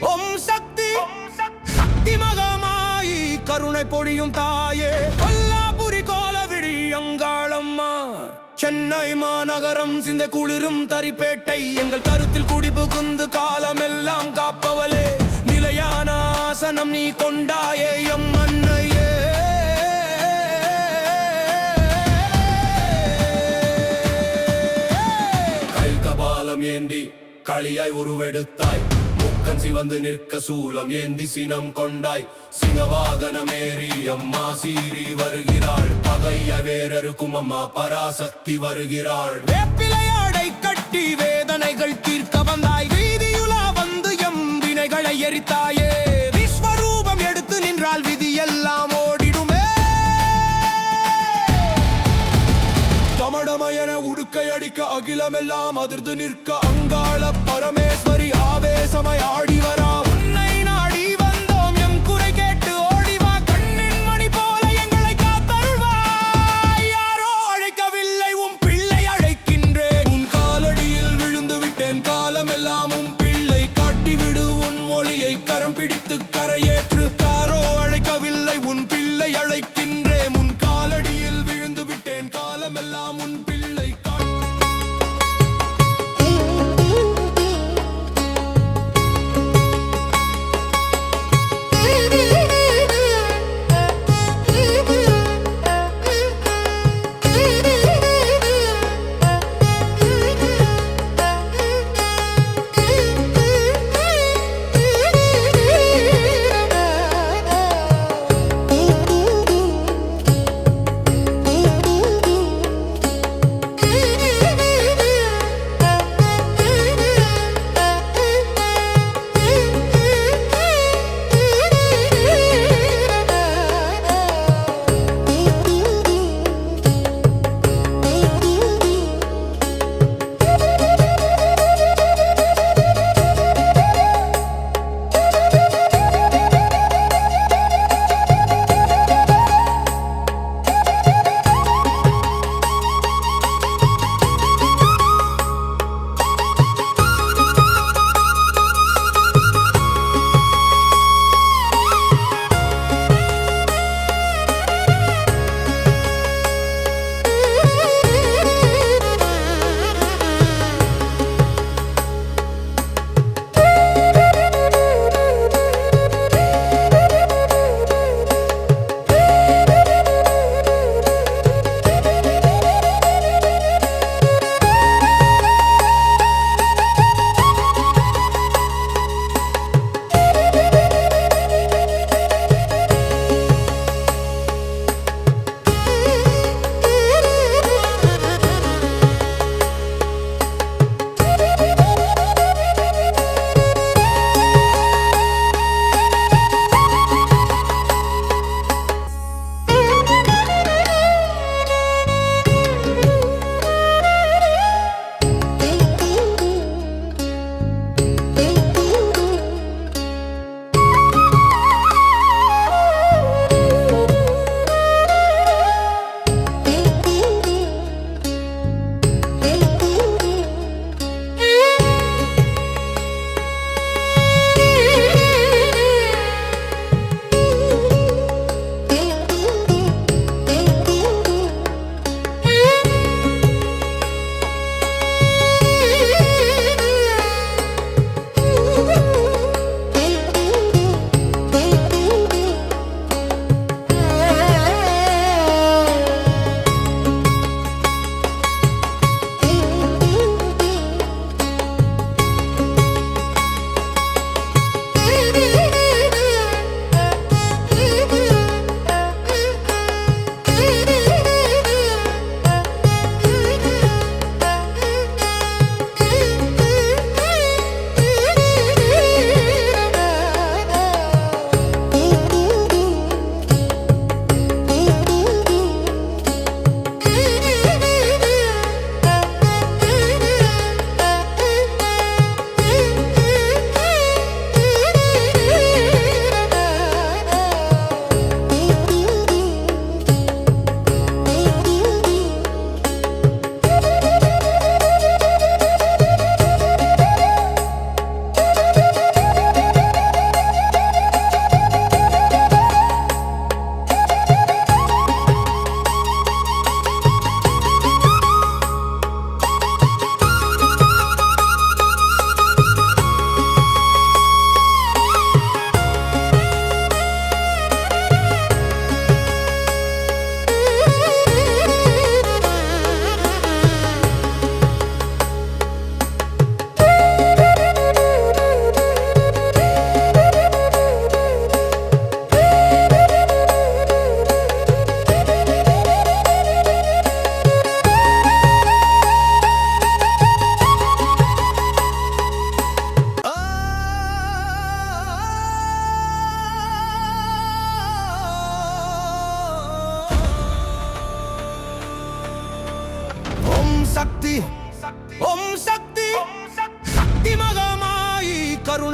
ஓம் சக்தி சக்தி மகமாயி கருணை பொழியும் தாயே கொல்லாபுரி கோலவிழி அங்காளம்மா சென்னை மாநகரம் சிந்த குளிரும் தரிப்பேட்டை எங்கள் கருத்தில் குடிபுகுந்து காலமெல்லாம் காப்பவளே நிலையான ஆசனம் நீ கொண்டாயே எம் அன்னையே கைகபாலம் ஏந்தி களியாய் உருவெடுத்தாய் முக்கன் சிவந்து நிற்க சூலம் ஏந்தி சினம் கொண்டாய் சிங்கவாகனமேறி அம்மா சீறி வருகிறாள் பகைய வேறருக்கும் அம்மா பராசக்தி வருகிறாள் வேப்பிலையாடை கட்டி வேதனைகள் தீர்க்க வந்தாய் வீதியுலா வந்து எம் வினைகளை எரித்தாயே விஸ்வரூபம் எடுத்து நின்றால் விதி எல்லாம் ஓடிடுமே தமடமயன உடுக்கை அடிக்க அகிலமெல்லாம் அதிர்ந்து நிற்க அங்காள பரமேஸ்வரி ஆவேசமாய் ஆடி வரா உன்னை நாடி வந்தோம் எம் குறை கேட்டு ஓடிவா கண்ணின் மணி போல எங்களை காத்தருள்வாய் யாரோ அழைக்கவில்லை உன் பிள்ளை அழைக்கின்றேன் உன் காலடியில் விழுந்து விட்டேன் காலமெல்லாம் உன் பிள்ளை காட்டிவிடு உன் மொழியை கரம் பிடித்து கரையேற்று யாரோ அழைக்கவில்லை உன் பிள்ளை அழைக்கின்றேன் உன் காலடியில் விழுந்து விட்டேன் காலமெல்லாம் உன் பிள்ளை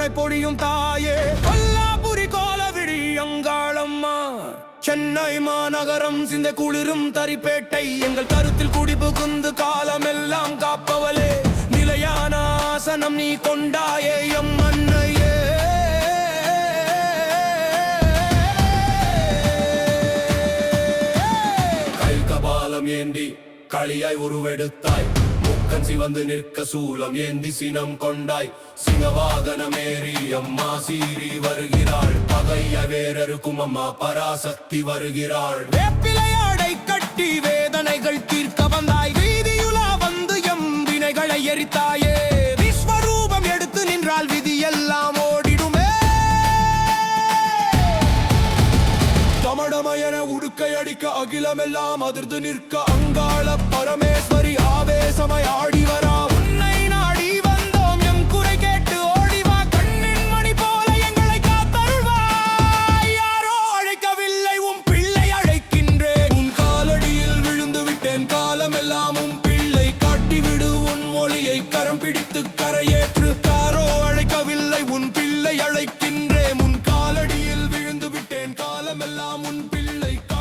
கருணை பொழியும் தாயே கொல்லாபுரி கோலவிழி அங்காளம்மா சென்னை மாநகரம் சிந்த குளிரும் தரிப்பேட்டை எங்கள் கருத்தில் குடிபுகுந்து காலமெல்லாம் காப்பவளே நிலையான ஆசனம் நீ கொண்டாயே எம் அன்னையே கபாலம் ஏந்தி களியாய் உருவெடுத்தாய் முக்கன் சிவந்து நிற்க சூலம் ஏந்தி சினம் கொண்டாய் சிங்கவாகனமேறி அம்மா சீறி வருகிறாள் பகைய வேறருக்கும் அம்மா பராசக்தி வருகிறாள் வேப்பிலையாடை கட்டி வேதனைகள் தீர்க்க வந்தாய் வீதியுலா வந்து எம் வினைகளை எரித்தாயே விஸ்வரூபம் எடுத்து நின்றால் விதி எல்லாம் ஓடிடுமே டமடமயன உடுக்கை அடிக்க அகிலமெல்லாம் அதிர்ந்து நிற்க அங்காள பரமேஸ்வரி ஆவேசமாய் ஆடி வரா உன்னை நாடி வந்தோம் எம் குறை கேட்டு ஓடிவா கண்ணின் மணி போல எங்களை காத்தருள்வாய் யாரோ அழைக்கவில்லை உன் பிள்ளை அழைக்கின்றேன் உன் காலடியில் விழுந்து விட்டேன் காலமெல்லாம் உன் பிள்ளை காட்டிவிடு உன் மொழியை கரம் பிடித்து கரையேற்று காரோ